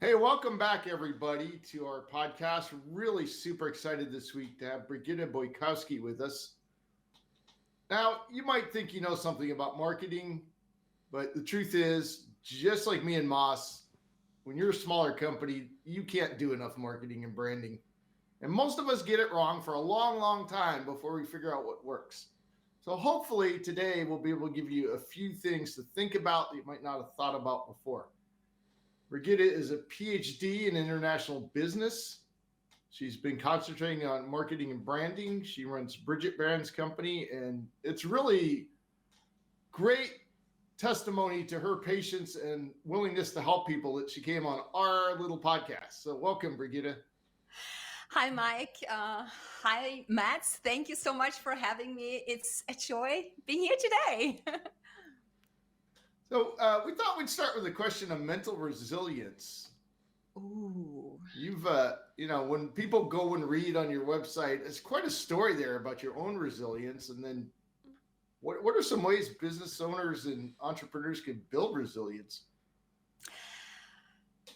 Hey, welcome back, everybody, to our podcast. Really super excited this week to have Brigitte Bojkowszky with us. Now, you might think you know something about marketing, but the truth is, just like me and Moss, when you're a smaller company, you can't do enough marketing and branding. And most of us get it wrong for a long, long time before we figure out what works. So, hopefully, today we'll be able to give you a few things to think about that you might not have thought about before. Brigitte is a PhD in international business. She's been concentrating on marketing and branding. She runs BridgetBrands company, and it's really great testimony to her patience and willingness to help people that she came on our little podcast. So, welcome, Brigitte. Hi, Mike. Hi, Matt. Thank you so much for having me. It's a joy being here today. So, we thought we'd start with a question of mental resilience. Ooh. When people go and read on your website, it's quite a story there about your own resilience. And then what are some ways business owners and entrepreneurs can build resilience?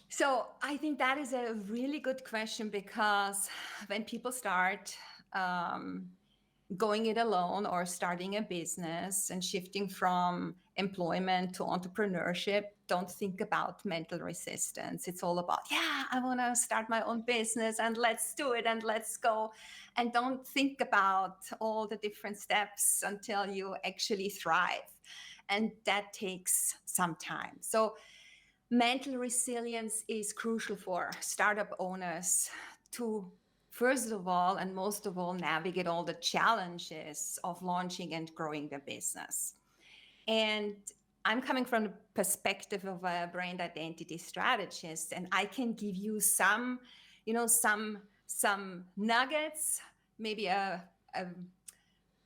So I think that is a really good question because when people start going it alone or starting a business and shifting from employment to entrepreneurship, don't think about mental resistance. It's all about, yeah, I want to start my own business and let's do it and let's go. And don't think about all the different steps until you actually thrive. And that takes some time. So mental resilience is crucial for startup owners to, first of all, and most of all, navigate all the challenges of launching and growing the business. And I'm coming from the perspective of a brand identity strategist, and I can give you some nuggets, maybe a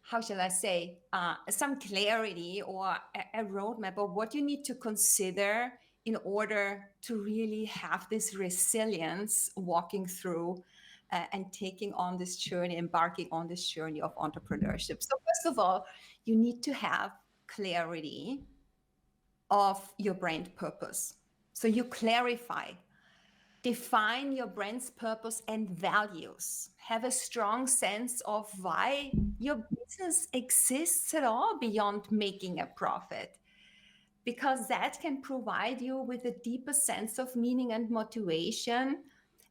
how shall I say, some clarity or a roadmap of what you need to consider in order to really have this resilience walking through and taking on this journey, embarking on this journey of entrepreneurship. So first of all, you need to have clarity of your brand purpose. So you clarify, define your brand's purpose and values, have a strong sense of why your business exists at all beyond making a profit, because that can provide you with a deeper sense of meaning and motivation,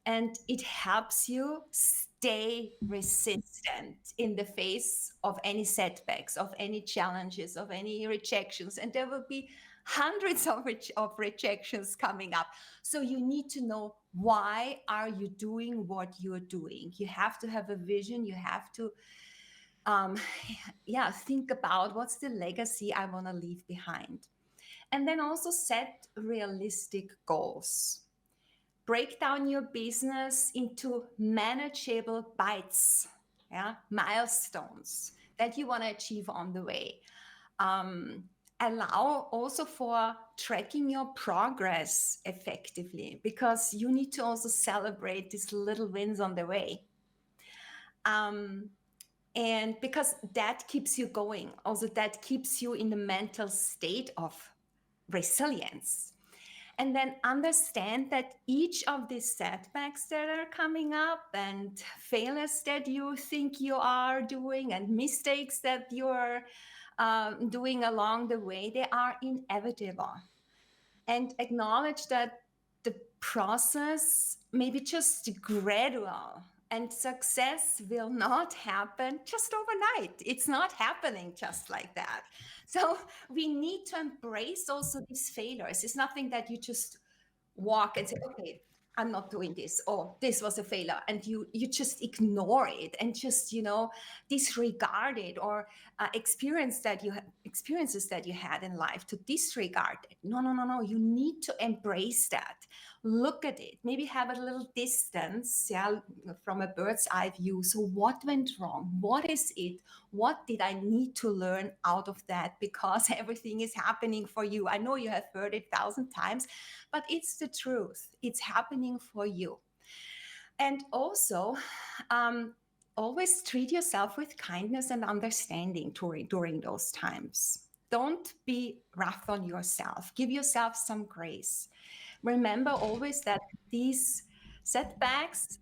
and it helps you stay resistant in the face of any setbacks, of any challenges, of any rejections. And there will be hundreds of rejections coming up. So you need to know, why are you doing what you're doing? You have to have a vision. You have to um, think about, what's the legacy I want to leave behind. And then also set realistic goals. Break down your business into manageable bites, milestones that you want to achieve on the way. Allow also for tracking your progress effectively, because you need to also celebrate these little wins on the way. And because that keeps you going, also that keeps you in the mental state of resilience. And then understand that each of these setbacks that are coming up and failures that you think you are doing and mistakes that you're doing along the way, they are inevitable. And acknowledge that the process may be just gradual, and success will not happen just overnight. It's not happening just like that. So we need to embrace also these failures. It's nothing that you just walk and say, okay, I'm not doing this, or this was a failure, and you just ignore it and just disregard it, or experiences that you had in life to disregard it. No, you need to embrace that. Look at it, maybe have a little distance, from a bird's eye view. So what went wrong? What is it? What did I need to learn out of that? Because everything is happening for you. I know you have heard it 1,000 times, but it's the truth. It's happening for you. And also, always treat yourself with kindness and understanding during those times. Don't be rough on yourself. Give yourself some grace. remember always that these setbacks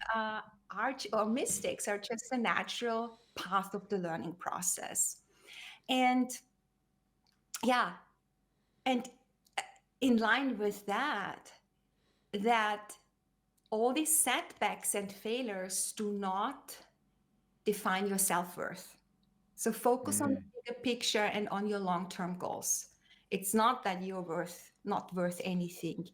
or mistakes are just a natural path of the learning process. And yeah, and in line with that all these setbacks and failures do not define your self-worth. So focus on the bigger picture and on your long-term goals. It's not that you're not worth anything.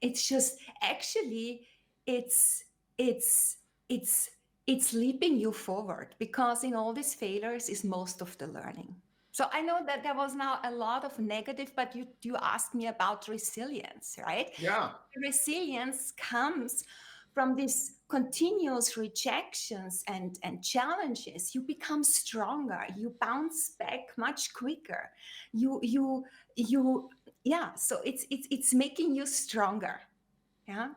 It's just actually it's it's it's it's leaping you forward, because in all these failures is most of the learning. So I know that there was now a lot of negative, but you asked me about resilience, right? Yeah. Resilience comes from these continuous rejections and challenges. You become stronger, you bounce back much quicker. You yeah, so it's making you stronger. Yeah.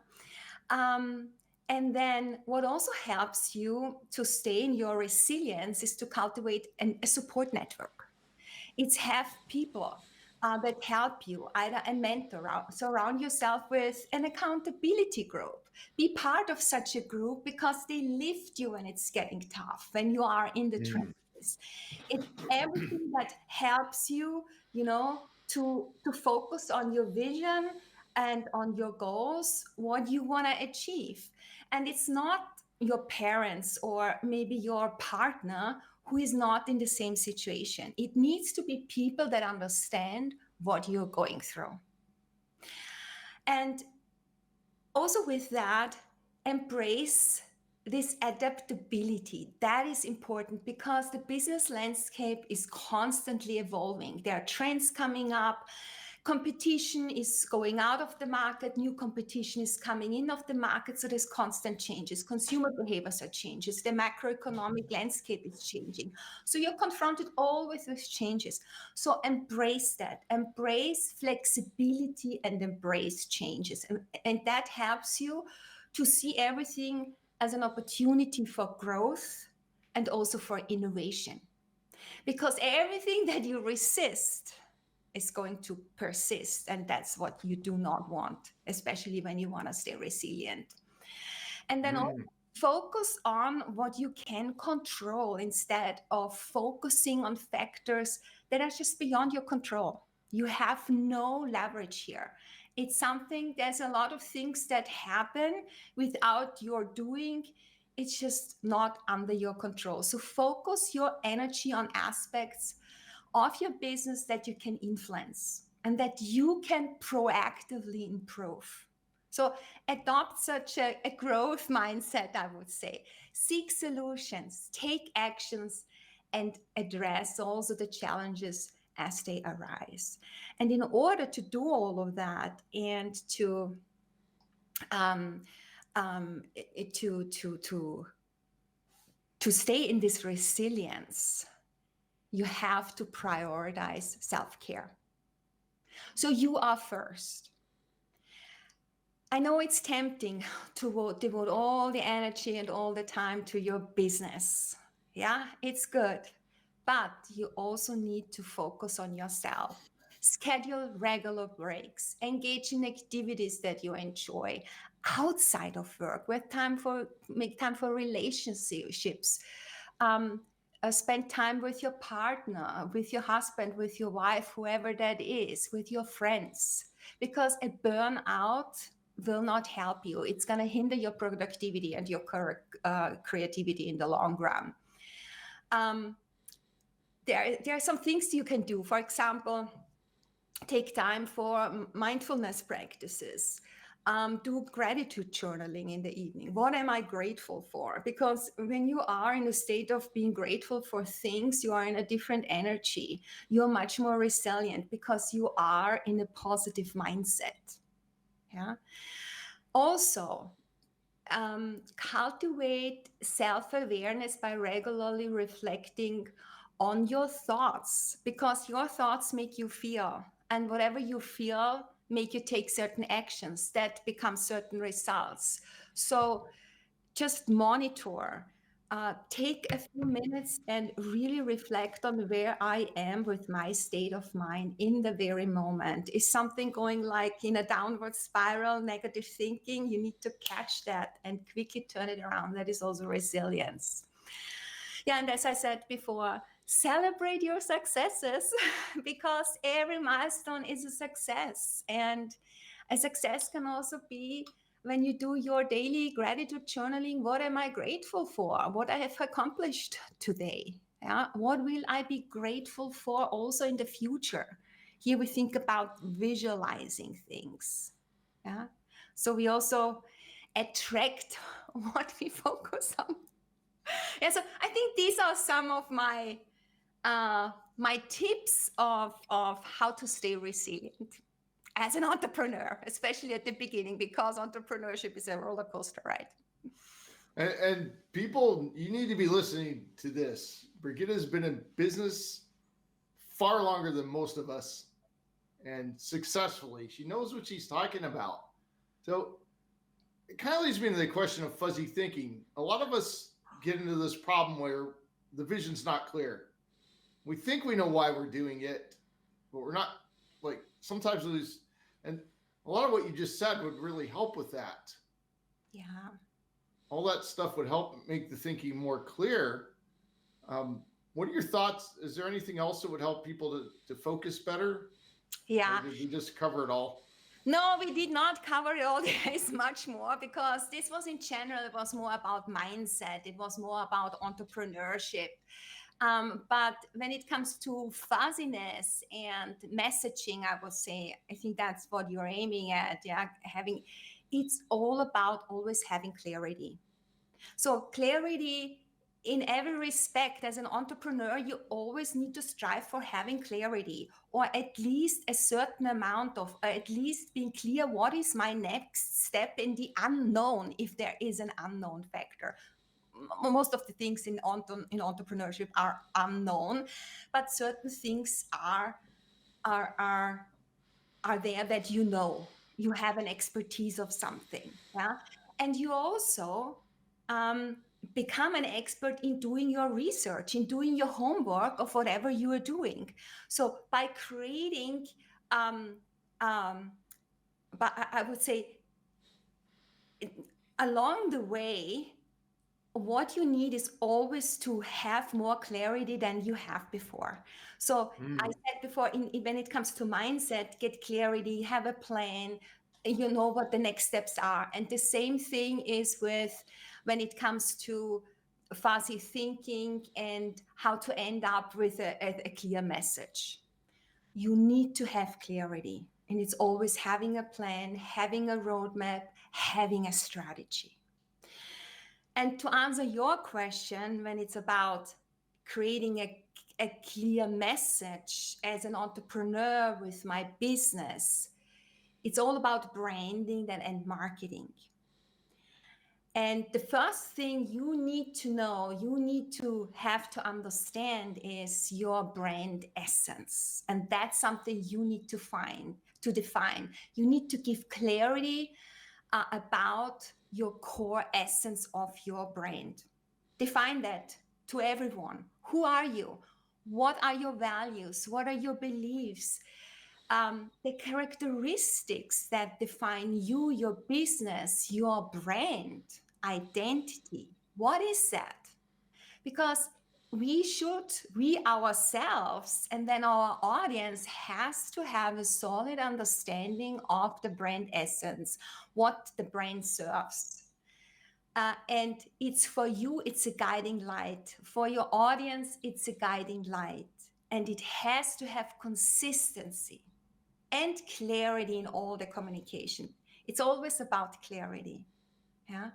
And then what also helps you to stay in your resilience is to cultivate a support network. It's have people that help you, either a mentor. Surround yourself with an accountability group. Be part of such a group, because they lift you when it's getting tough, when you are in the trenches. It's everything that helps you, to focus on your vision and on your goals, what you want to achieve. And it's not your parents or maybe your partner who is not in the same situation. It needs to be people that understand what you're going through. And also with that, embrace this adaptability. That is important, because the business landscape is constantly evolving. There are trends coming up. Competition is going out of the market, new competition is coming in of the market, so there's constant changes. Consumer behaviors are changes, the macroeconomic landscape is changing. So you're confronted always with changes. So embrace that, embrace flexibility and embrace changes. And that helps you to see everything as an opportunity for growth and also for innovation. Because everything that you resist is going to persist, and that's what you do not want, especially when you want to stay resilient. And then also focus on what you can control instead of focusing on factors that are just beyond your control. You have no leverage here. It's something, there's a lot of things that happen without your doing. It's just not under your control. So focus your energy on aspects of your business that you can influence and that you can proactively improve. So adopt such a growth mindset, I would say. Seek solutions, take actions, and address also the challenges as they arise. And in order to do all of that and to stay in this resilience, you have to prioritize self-care. So you are first. I know it's tempting to devote all the energy and all the time to your business. Yeah, it's good. But you also need to focus on yourself. Schedule regular breaks. Engage in activities that you enjoy outside of work. Make time for relationships. Spend time with your partner, with your husband, with your wife, whoever that is, with your friends. Because a burnout will not help you. It's going to hinder your productivity and your creativity in the long run. There are some things you can do. For example, take time for mindfulness practices. Do gratitude journaling in the evening. What am I grateful for? Because when you are in a state of being grateful for things, you are in a different energy. You're much more resilient because you are in a positive mindset. Yeah. Also, cultivate self-awareness by regularly reflecting on your thoughts, because your thoughts make you feel, and whatever you feel make you take certain actions that become certain results. So just monitor take a few minutes and really reflect on where I am with my state of mind in the very moment. Is something going like in a downward spiral, negative thinking? You need to catch that and quickly turn it around. That is also resilience. Yeah, and as I said before, celebrate your successes because every milestone is a success. And a success can also be when you do your daily gratitude journaling. What am I grateful for? What I have accomplished today? Yeah, what will I be grateful for also in the future? Here we think about visualizing things. Yeah, so we also attract what we focus on. Yeah, so I think these are some of my tips of how to stay resilient as an entrepreneur, especially at the beginning, because entrepreneurship is a roller coaster ride. And people, you need to be listening to this. Brigitte has been in business far longer than most of us, and successfully. She knows what she's talking about. So it kind of leads me to the question of fuzzy thinking. A lot of us get into this problem where the vision's not clear. We think we know why we're doing it, but we're not. Like sometimes we lose, and a lot of what you just said would really help with that. Yeah. All that stuff would help make the thinking more clear. What are your thoughts? Is there anything else that would help people to focus better? Yeah. Or did we just cover it all? No, we did not cover it all. There is much more because this was in general, it was more about mindset. It was more about entrepreneurship. But when it comes to fuzziness and messaging, I would say, I think that's what you're aiming at. Yeah, it's all about always having clarity. So clarity in every respect, as an entrepreneur, you always need to strive for having clarity, or at least a certain amount of, at least being clear, what is my next step in the unknown, if there is an unknown factor. Most of the things in entrepreneurship are unknown, but certain things are there that you have an expertise of something. Yeah, and you also become an expert in doing your research, in doing your homework of whatever you are doing. So by creating but I would say along the way, what you need is always to have more clarity than you have before. So I said before, when it comes to mindset, get clarity, have a plan, you know what the next steps are. And the same thing is with when it comes to fuzzy thinking and how to end up with a clear message. You need to have clarity. And it's always having a plan, having a roadmap, having a strategy. And to answer your question, when it's about creating a clear message as an entrepreneur with my business, it's all about branding and marketing. And the first thing you need to know, you need to have to understand is your brand essence. And that's something you need to define. You need to give clarity about your core essence of your brand. Define that to everyone. Who are you? What are your values? What are your beliefs? The characteristics that define you, your business, your brand, identity. What is that? Because we ourselves and then our audience has to have a solid understanding of the brand essence, what the brand serves. And it's for you, it's a guiding light. For your audience, it's a guiding light. And it has to have consistency and clarity in all the communication. It's always about clarity. Yeah.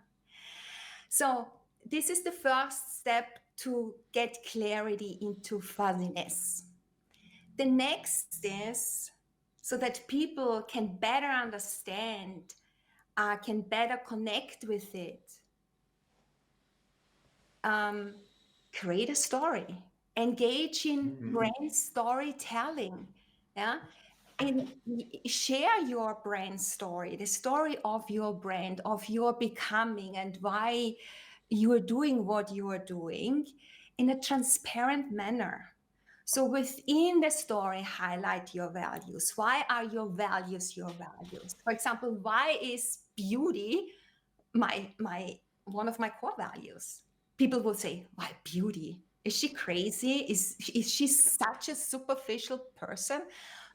So this is the first step to get clarity into fuzziness. The next is so that people can better understand, can better connect with it. Create a story, engage in brand storytelling. Yeah. And share your brand story, the story of your brand, of your becoming, and why you are doing what you are doing in a transparent manner. So within the story, highlight your values. Why are your values your values? For example, why is beauty my one of my core values? People will say, why beauty? Is she crazy? Is she such a superficial person?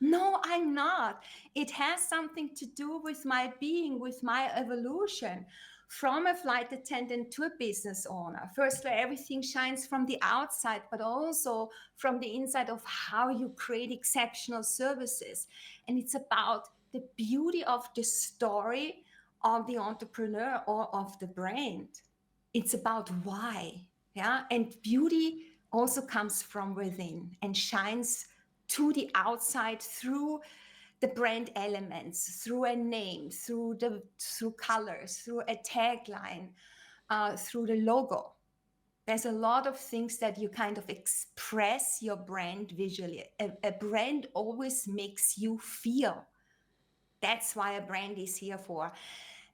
No, I'm not. It has something to do with my being, with my evolution from a flight attendant to a business owner. First, where everything shines from the outside, but also from the inside of how you create exceptional services. And it's about the beauty of the story of the entrepreneur or of the brand. It's about why. Yeah. And beauty also comes from within and shines to the outside through the brand elements, through a name, through colors, through a tagline, through the logo. There's a lot of things that you kind of express your brand visually. A brand always makes you feel. That's why a brand is here for.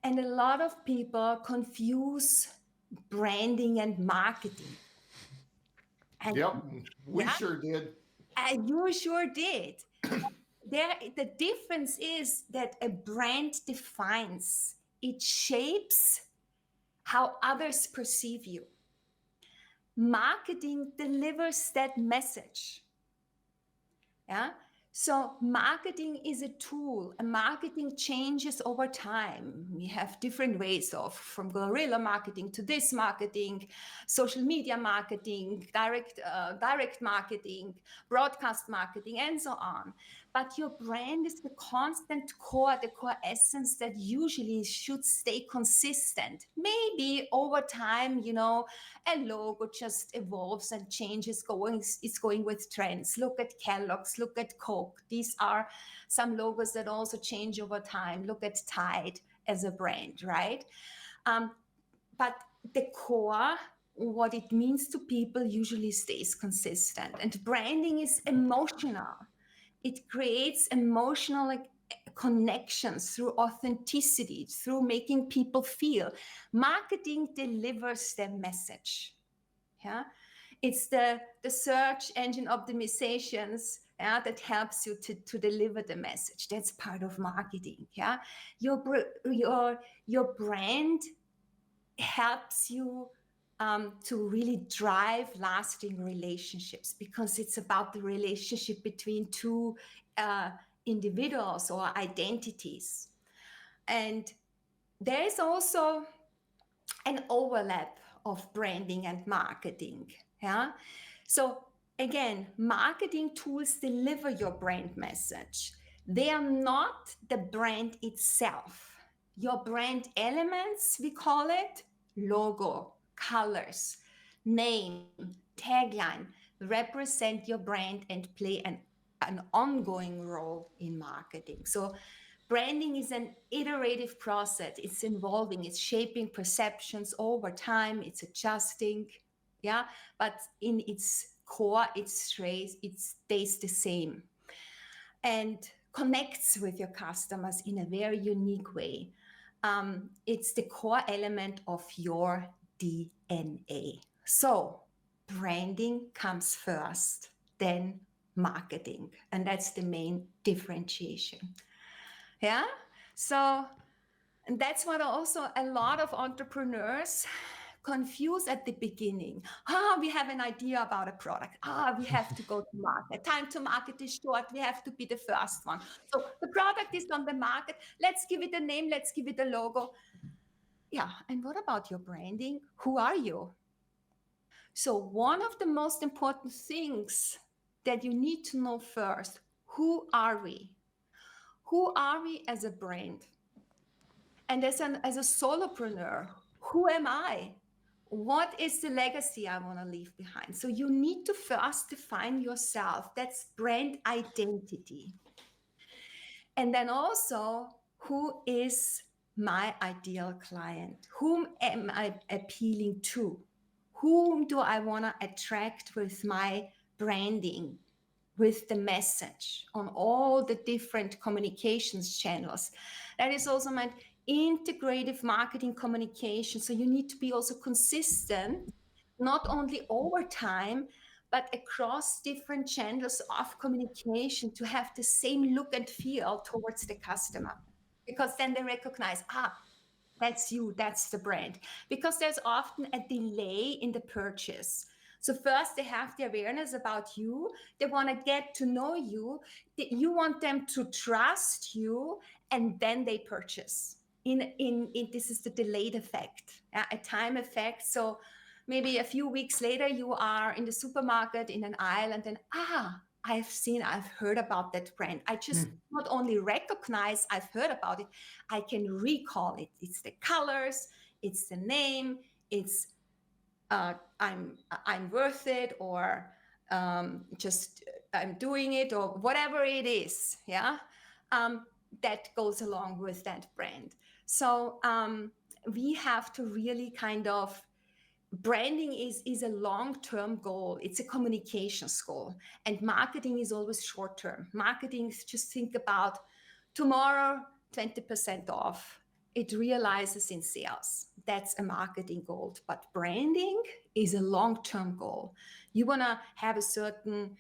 And a lot of people confuse branding and marketing. And Yep, we yeah, sure did. you sure did. The difference is that a brand defines, it shapes how others perceive you. Marketing delivers that message. Yeah. So marketing is a tool, and marketing changes over time. We have different ways of, from guerrilla marketing to this marketing, social media marketing, direct marketing, broadcast marketing, and so on. But your brand is the constant core, the core essence that usually should stay consistent. Maybe over time, a logo just evolves and changes, it's going with trends. Look at Kellogg's, look at Coke. These are some logos that also change over time. Look at Tide as a brand, right? But the core, what it means to people, usually stays consistent. And branding is emotional. It creates emotional connections through authenticity, through making people feel. Marketing delivers the message. Yeah, it's the search engine optimizations that helps you to deliver the message. That's part of marketing. Yeah, your brand helps you to really drive lasting relationships, because it's about the relationship between two individuals or identities. And there is also an overlap of branding and marketing. Yeah. So again, marketing tools deliver your brand message. They are not the brand itself. Your brand elements, we call it logo, colors, name, tagline, represent your brand and play an ongoing role in marketing. So branding is an iterative process. It's involving, it's shaping perceptions over time, it's adjusting, yeah, but in its core, it stays the same and connects with your customers in a very unique way. It's the core element of your DNA. So branding comes first, then marketing, and that's the main differentiation. Yeah. So that's what also a lot of entrepreneurs confuse at the beginning. We have an idea about a product. We have to go to market. Time to market is short. We have to be the first one. So the product is on the market. Let's give it a name. Let's give it a logo. Yeah. And what about your branding? Who are you? So one of the most important things that you need to know first, who are we? Who are we as a brand? And as a solopreneur, who am I? What is the legacy I want to leave behind? So you need to first define yourself. That's brand identity. And then also, who is my ideal client? Whom am I appealing to? Whom do I want to attract with my branding, with the message on all the different communications channels? That is also meant integrative marketing communication. So you need to be also consistent, not only over time, but across different channels of communication to have the same look and feel towards the customer. Because then they recognize, that's you, that's the brand. Because there's often a delay in the purchase. So first they have the awareness about you, they want to get to know you, you want them to trust you, and then they purchase. In this is the delayed effect, a time effect. So maybe a few weeks later you are in the supermarket in an aisle, and then I've heard about that brand. I just not only recognize I've heard about it, I can recall it. It's the colors, it's the name, it's I'm worth it, or just I'm doing it, or whatever it is. Yeah, that goes along with that brand. So we have to really kind of, branding is a long-term goal. It's a communications goal, and marketing is always short-term. Marketing is just think about tomorrow, 20% off. It realizes in sales. That's a marketing goal. But branding is a long-term goal. You want to have a certain,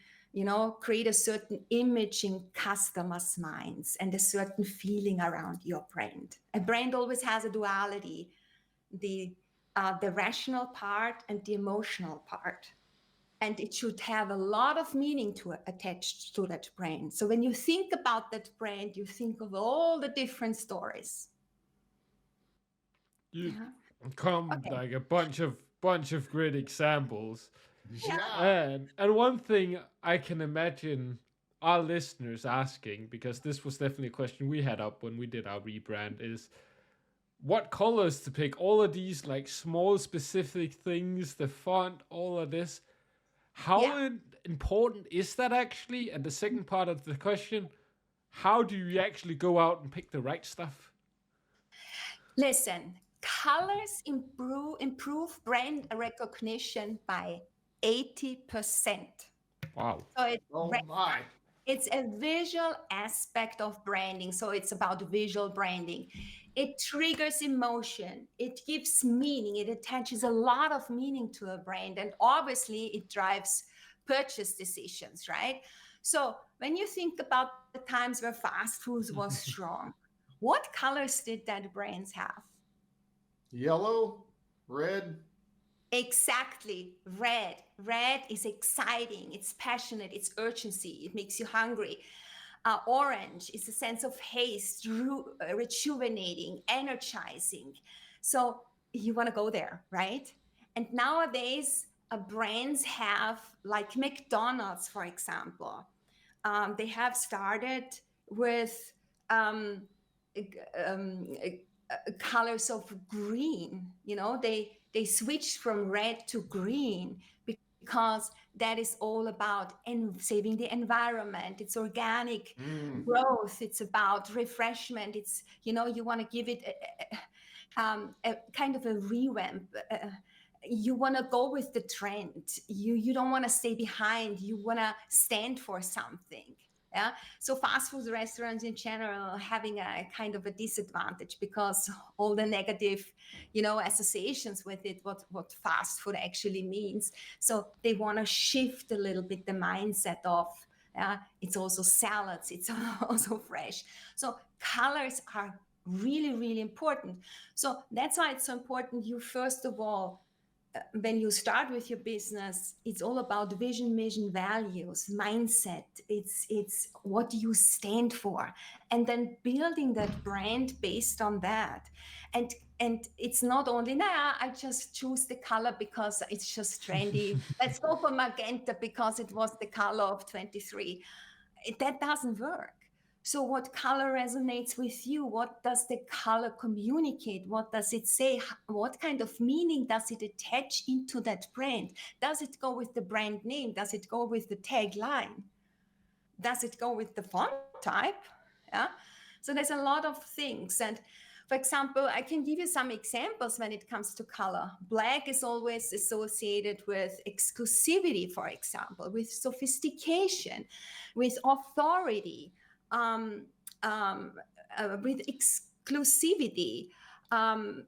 create a certain image in customers' minds and a certain feeling around your brand. A brand always has a duality, the rational part and the emotional part. And it should have a lot of meaning attached to that brand. So when you think about that brand, you think of all the different stories. You come like a bunch of great examples. Yeah. And one thing I can imagine our listeners asking, because this was definitely a question we had up when we did our rebrand, is what colors to pick. All of these like small specific things, the font, all of this. How important is that actually? And the second part of the question, how do you actually go out and pick the right stuff? Listen, colors improve brand recognition by 80%. Wow. So My. it's a visual aspect of branding. So it's about visual branding. It triggers emotion. It gives meaning. It attaches a lot of meaning to a brand. And obviously it drives purchase decisions, right? So when you think about the times where fast food was strong, what colors did that brands have? Yellow, red. Exactly. Red. Red is exciting. It's passionate. It's urgency. It makes you hungry. Orange is a sense of haste, rejuvenating, energizing. So you want to go there, right? And nowadays, brands have, like McDonald's, for example, they have started with colors of green. They switched from red to green because that is all about saving the environment. It's organic growth. It's about refreshment. It's, you want to give it a kind of a revamp. You want to go with the trend. You don't want to stay behind. You want to stand for something. Yeah. So fast food restaurants in general are having a kind of a disadvantage because all the negative, associations with it, what fast food actually means. So they want to shift a little bit the mindset of, it's also salads, it's also fresh. So colors are really, really important. So that's why it's so important. You first of all, when you start with your business, it's all about vision, mission, values, mindset. It's what do you stand for, and then building that brand based on that. And it's not only I just choose the color because it's just trendy. Let's go for magenta because it was the color of 23. That doesn't work. So what color resonates with you? What does the color communicate? What does it say? What kind of meaning does it attach into that brand? Does it go with the brand name? Does it go with the tagline? Does it go with the font type? Yeah. So there's a lot of things. And for example, I can give you some examples when it comes to color. Black is always associated with exclusivity, for example, with sophistication, with authority. With inclusivity. Um,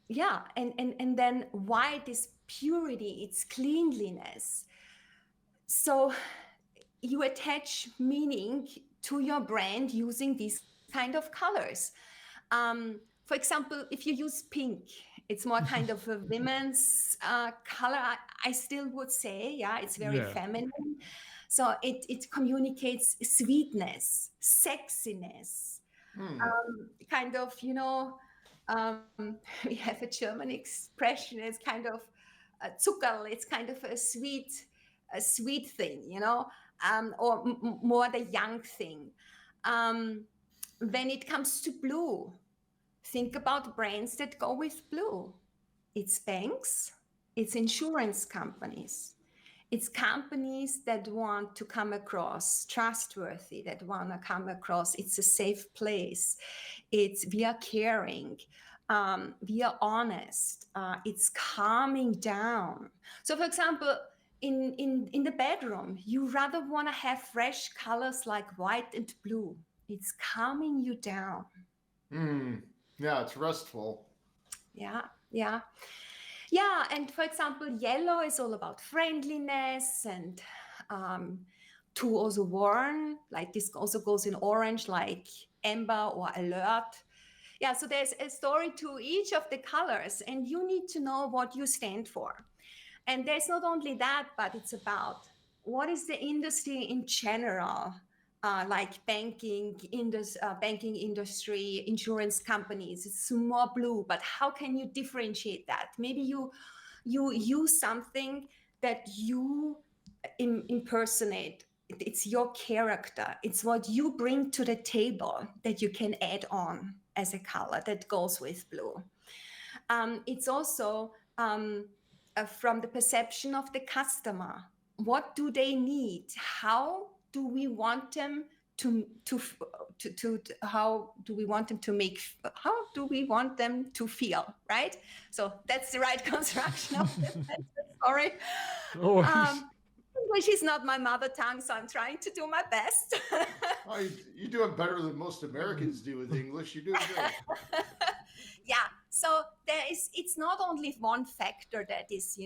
yeah, and then white is purity, it's cleanliness. So you attach meaning to your brand using these kind of colors. For example, if you use pink, it's more kind of a women's color. I still would say, yeah, it's very Yeah. feminine. So it communicates sweetness, sexiness, Hmm. kind of, we have a German expression. It's kind of Zuckerl. It's kind of a sweet thing, or more the young thing. Um, when it comes to blue, think about brands that go with blue. It's banks, it's insurance companies, it's companies that want to come across trustworthy, that want to come across it's a safe place, it's we are caring, we are honest, it's calming down. So for example, in the bedroom, you rather want to have fresh colors like white and blue. It's calming you down. Hmm. Yeah, it's restful. Yeah, yeah. Yeah, and for example, yellow is all about friendliness and um, to also warn, like this also goes in orange, like amber or alert. Yeah, so there's a story to each of the colors, and you need to know what you stand for. And there's not only that, but it's about what is the industry in general, like banking industry, insurance companies. It's more blue, but how can you differentiate that? Maybe you use something that you impersonate. It's your character. It's what you bring to the table that you can add on as a color that goes with blue. It's also from the perception of the customer. What do they need? How do we want them to how do we want them to make, how do we want them to feel, right? So that's the right construction of the sentence. Sorry. Oh, English is not my mother tongue, so I'm trying to do my best. Oh, you're doing better than most Americans do with English. You're doing great. Yeah, so it's not only one factor that is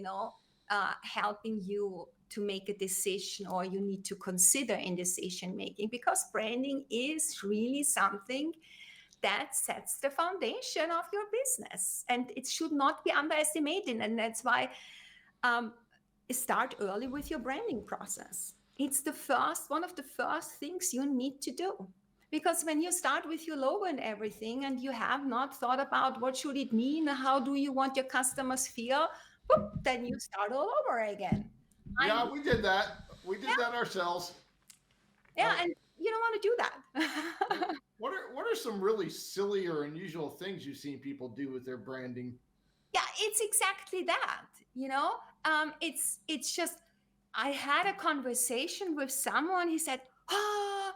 helping you to make a decision, or you need to consider in decision making, because branding is really something that sets the foundation of your business, and it should not be underestimated. And that's why start early with your branding process. It's one of the first things you need to do. Because when you start with your logo and everything, and you have not thought about what should it mean, how do you want your customers feel, whoop, then you start all over again. Yeah, we did that. We did that ourselves. Yeah, and you don't want to do that. What are some really silly or unusual things you've seen people do with their branding? Yeah, it's exactly that. It's just, I had a conversation with someone. He said, "Oh,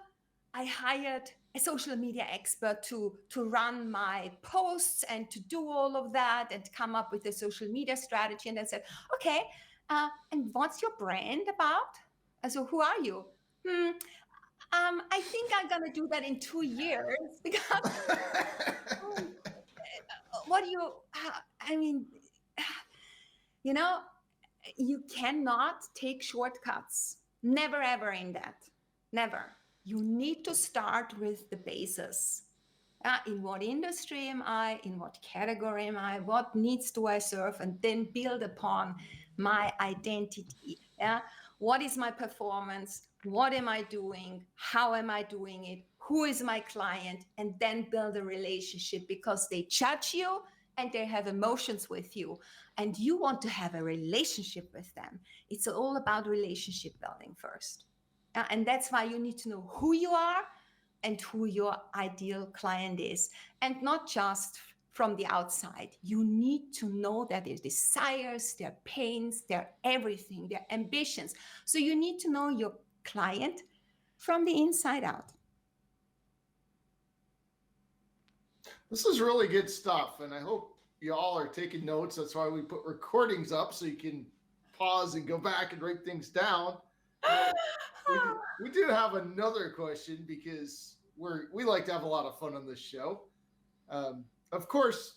I hired a social media expert to run my posts and to do all of that and come up with a social media strategy." And then said, "Okay, and what's your brand about? So who are you?" I think I'm gonna do that in 2 years because what do you? I mean, you know, you cannot take shortcuts. Never ever in that. Never. You need to start with the basis. In what industry am I? In what category am I? What needs do I serve? And then build upon my identity. Yeah. What is my performance? What am I doing? How am I doing it? Who is my client? And then build a relationship, because they judge you and they have emotions with you, and you want to have a relationship with them. It's all about relationship building first. And that's why you need to know who you are and who your ideal client is, and not just from the outside. You need to know that their desires, their pains, their everything, their ambitions. So you need to know your client from the inside out. This is really good stuff, and I hope you all are taking notes. That's why we put recordings up, so you can pause and go back and write things down. We do have another question, because we like to have a lot of fun on this show. Of course,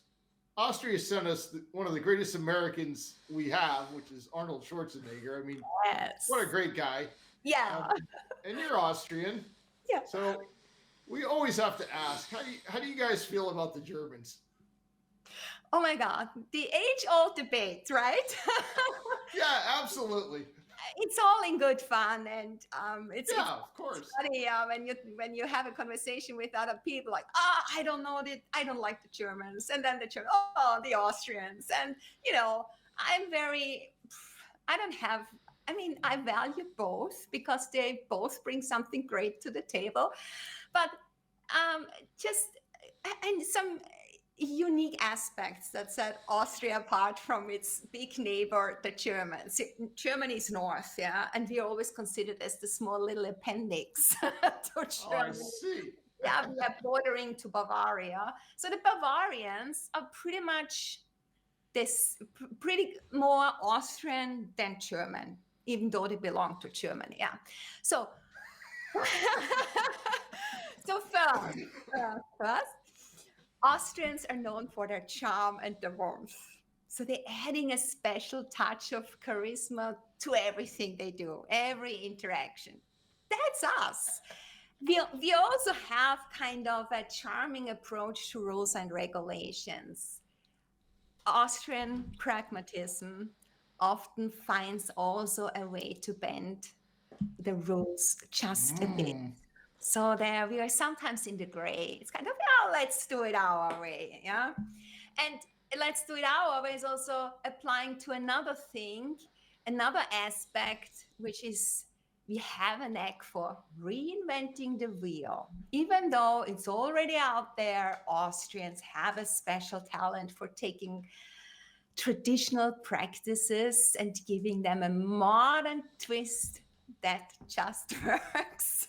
Austria sent us one of the greatest Americans we have, which is Arnold Schwarzenegger. I mean, what a Yes. great guy. Yeah. Um, and you're Austrian, Yeah. so we always have to ask, how do you guys feel about the Germans? Oh my God. The age-old debate, right? Yeah, absolutely. It's all in good fun, and it's Yeah, of course. funny when you have a conversation with other people, like, I don't know that I don't like the Germans, and then the German, oh, the Austrians, and you know, I'm very, I don't have. I mean, I value both because they both bring something great to the table, but just and some unique aspects that set Austria apart from its big neighbor, the Germans. Germany is north, yeah, and we always considered as the small little appendix to Oh, I Germany. see. Yeah, we are bordering to Bavaria. So the Bavarians are pretty much this pretty more Austrian than German, even though they belong to Germany. Yeah. So, so first, Austrians are known for their charm and their warmth. So they're adding a special touch of charisma to everything they do, every interaction. That's us. We also have kind of a charming approach to rules and regulations. Austrian pragmatism often finds also a way to bend the rules just a bit. So there we are sometimes in the gray. It's kind of, yeah, let's do it our way. Yeah. And let's do it our way is also applying to another thing, another aspect, which is we have a knack for reinventing the wheel. Even though it's already out there, Austrians have a special talent for taking traditional practices and giving them a modern twist that just works.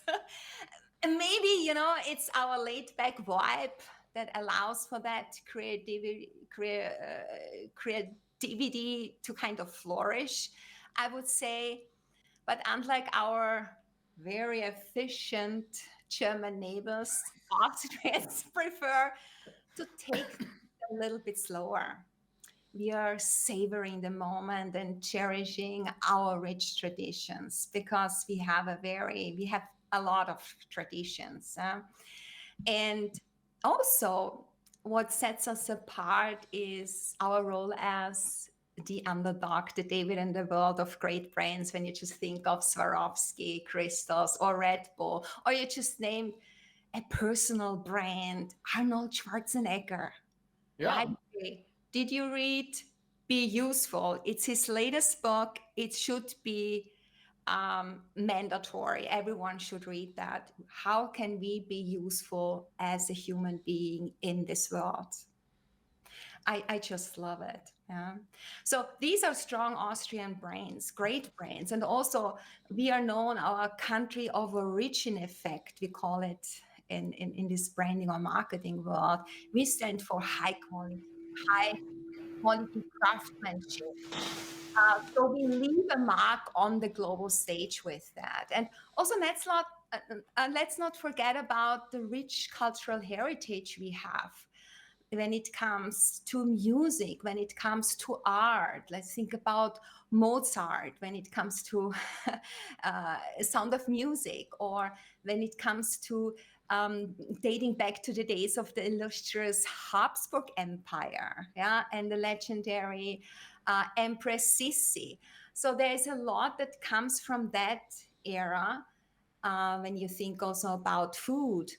And maybe, you know, it's our laid back vibe that allows for that creativity to kind of flourish, I would say. But unlike our very efficient German neighbors, Austrians prefer to take a little bit slower. We are savoring the moment and cherishing our rich traditions because we have a lot of traditions. And also, what sets us apart is our role as the underdog, the David in the world of great brands. When you just think of Swarovski, Crystals, or Red Bull, or you just name a personal brand, Arnold Schwarzenegger. Yeah. Right? Did you read Be Useful? It's his latest book. It should be mandatory. Everyone should read that. How can we be useful as a human being in this world? I just love it. Yeah. So these are strong Austrian brands, great brands. And also we are known, our country of origin effect, we call it in this branding or marketing world. We stand for high quality craftsmanship. So we leave a mark on the global stage with that. And also let's not forget about the rich cultural heritage we have when it comes to music, when it comes to art. Let's think about Mozart when it comes to Sound of Music, or when it comes to dating back to the days of the illustrious Habsburg Empire, yeah, and the legendary Empress Sissi. So there's a lot that comes from that era. When you think also about food,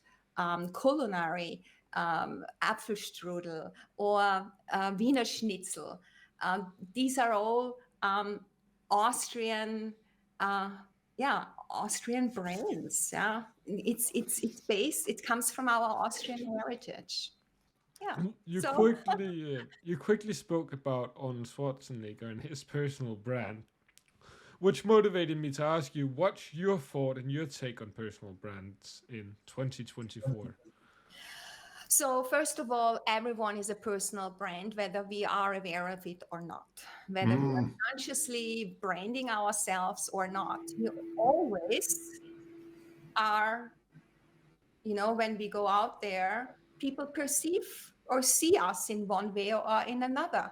culinary, Apfelstrudel or Wiener Schnitzel. These are all Austrian, Austrian brands. Yeah, it's based. It comes from our Austrian heritage. Yeah. You quickly spoke about Arnold Schwarzenegger and his personal brand, which motivated me to ask you, what's your thought and your take on personal brands in 2024? So first of all, everyone is a personal brand, whether we are aware of it or not, whether we are consciously branding ourselves or not. We always are, you know, when we go out there, people perceive or see us in one way or in another.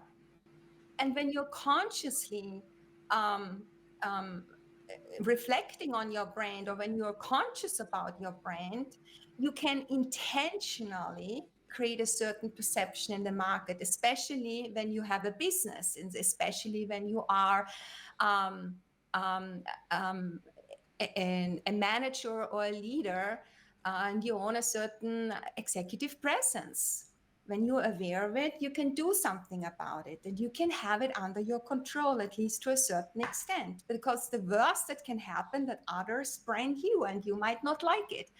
And when you're consciously um, um, reflecting on your brand, or when you're conscious about your brand, you can intentionally create a certain perception in the market, especially when you have a business, and especially when you are um, um, um, a manager or a leader, and you own a certain executive presence. When you're aware of it, you can do something about it, and you can have it under your control, at least to a certain extent, because the worst that can happen that others brand you and you might not like it.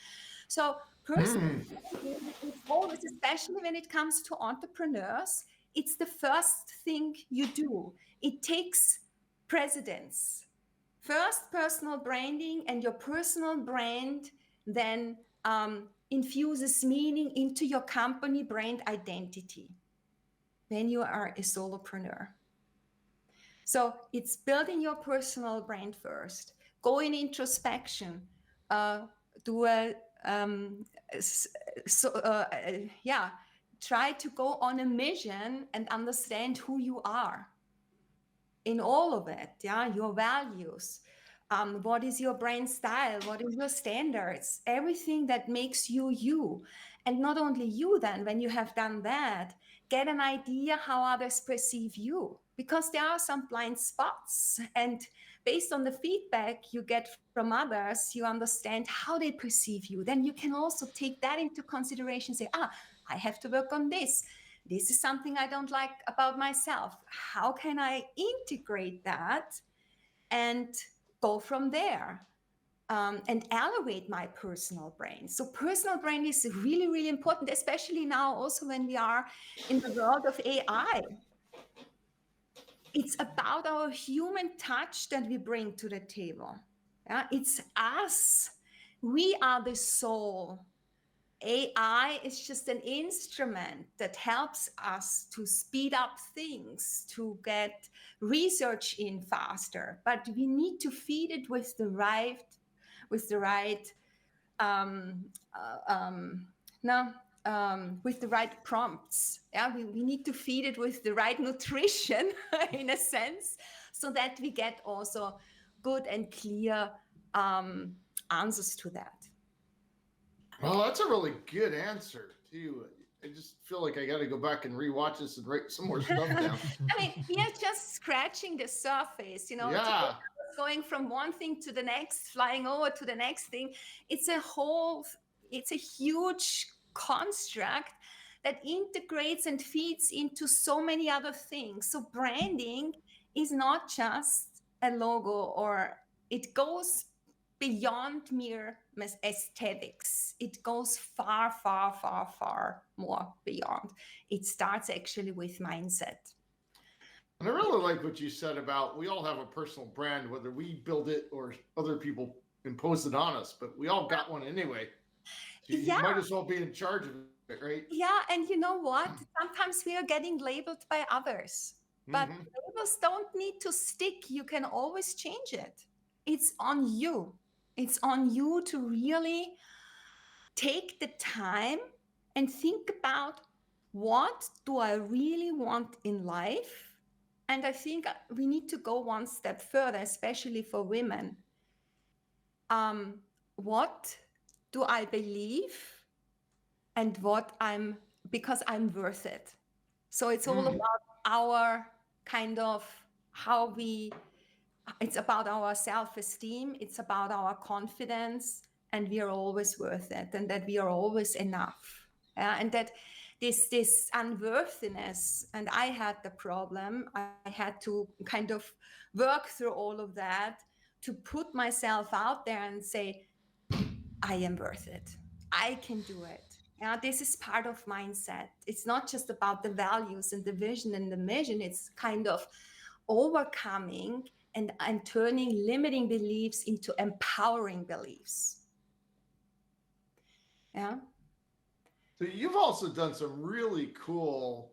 So personally, it's always, especially when it comes to entrepreneurs, it's the first thing you do. It takes precedence. First, personal branding, and your personal brand then infuses meaning into your company brand identity when you are a solopreneur. So it's building your personal brand first. Go in introspection. Do a yeah. Try to go on a mission and understand who you are in all of it. Yeah, your values. What is your brand style? What is your standards? Everything that makes you you. And not only you, then, when you have done that, get an idea how others perceive you, because there are some blind spots. And based on the feedback you get from others, you understand how they perceive you. Then you can also take that into consideration, say, I have to work on this. This is something I don't like about myself. How can I integrate that and go from there? And elevate my personal brand. So personal brand is really, really important, especially now also when we are in the world of AI. It's about our human touch that we bring to the table. Yeah? It's us. We are the soul. AI is just an instrument that helps us to speed up things, to get research in faster, but we need to feed it with the right um, no, with the right prompts. Yeah, we need to feed it with the right nutrition in a sense, so that we get also good and clear answers to that. Well, that's a really good answer too. I just feel like I got to go back and rewatch this and write some more stuff down. I mean, we are just scratching the surface, you know. Yeah. Going from one thing to the next, flying over to the next thing. It's a huge construct that integrates and feeds into so many other things. So branding is not just a logo, or it goes beyond mere aesthetics. It goes far, far, far, far more beyond. It starts actually with mindset. And I really like what you said about we all have a personal brand, whether we build it or other people impose it on us, but we all got one anyway. So you might as well be in charge of it, right? Yeah, and you know what? Sometimes we are getting labeled by others, but labels don't need to stick. You can always change it. It's on you. It's on you to really take the time and think about, what do I really want in life? And I think we need to go one step further, especially for women. What do I believe, and because I'm worth it. So it's all about our kind of it's about our self-esteem, it's about our confidence, and we are always worth it, and that we are always enough. And that this unworthiness, and I had the problem, I had to kind of work through all of that to put myself out there and say, I am worth it. I can do it. Yeah, this is part of mindset. It's not just about the values and the vision and the mission. It's kind of overcoming and turning limiting beliefs into empowering beliefs. Yeah. So you've also done some really cool,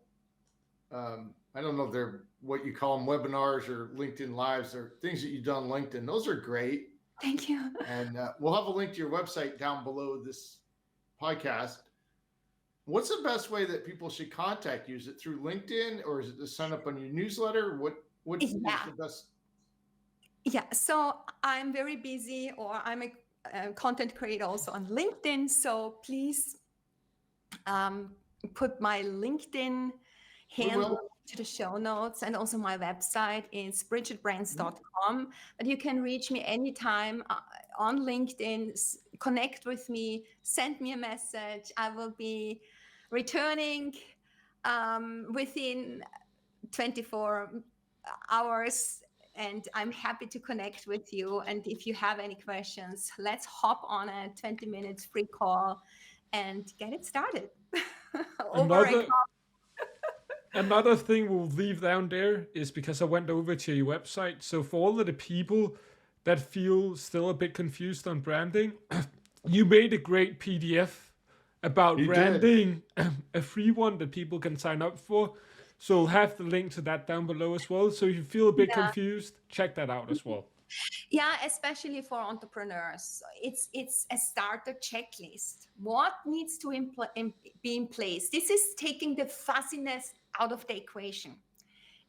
I don't know if they're what you call them, webinars or LinkedIn Lives, or things that you've done on LinkedIn. Those are great. Thank you. And we'll have a link to your website down below this podcast. What's the best way that people should contact you? Is it through LinkedIn or is it to sign up on your newsletter? What is Yeah. the best? Yeah, so I'm very busy, or I'm a content creator also on LinkedIn. So please put my LinkedIn We handle will. to the show notes, and also my website is BridgetBrands.com. But you can reach me anytime on LinkedIn, connect with me, send me a message. I will be returning within 24 hours, and I'm happy to connect with you. And if you have any questions, let's hop on a 20 minutes free call and get it started. Over a Another thing we'll leave down there is because I went over to your website. So for all of the people that feel still a bit confused on branding, you made a great PDF about You did. branding, a free one that people can sign up for. So we'll have the link to that down below as well. So if you feel a bit confused, check that out as well. Yeah, especially for entrepreneurs, it's a starter checklist. What needs to be in place? This is taking the fuzziness out of the equation.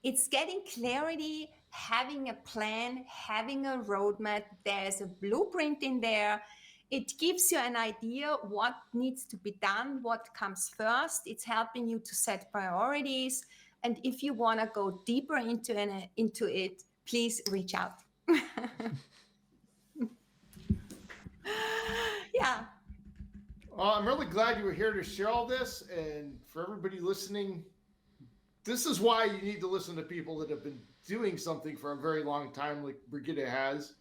It's getting clarity, having a plan, having a roadmap. There's a blueprint in there. It gives you an idea what needs to be done, what comes first. It's helping you to set priorities. And if you want to go deeper into it, please reach out. Yeah. Well, I'm really glad you were here to share all this. And for everybody listening, this is why you need to listen to people that have been doing something for a very long time, like Brigitte has,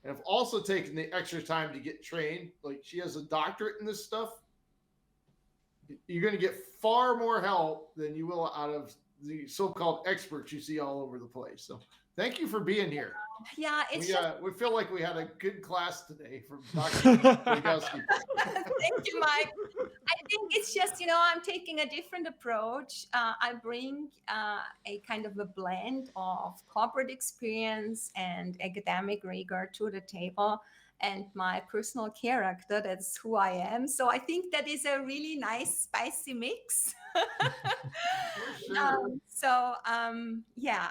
and have also taken the extra time to get trained. Like she has a doctorate in this stuff. You're going to get far more help than you will out of the so-called experts you see all over the place. So thank you for being here. Yeah, we feel like we had a good class today from Dr. Bojkowszky. Thank you, Mike. I think it's just, I'm taking a different approach. I bring a kind of a blend of corporate experience and academic rigor to the table, and my personal character. That's who I am. So I think that is a really nice, spicy mix. For sure. Yeah,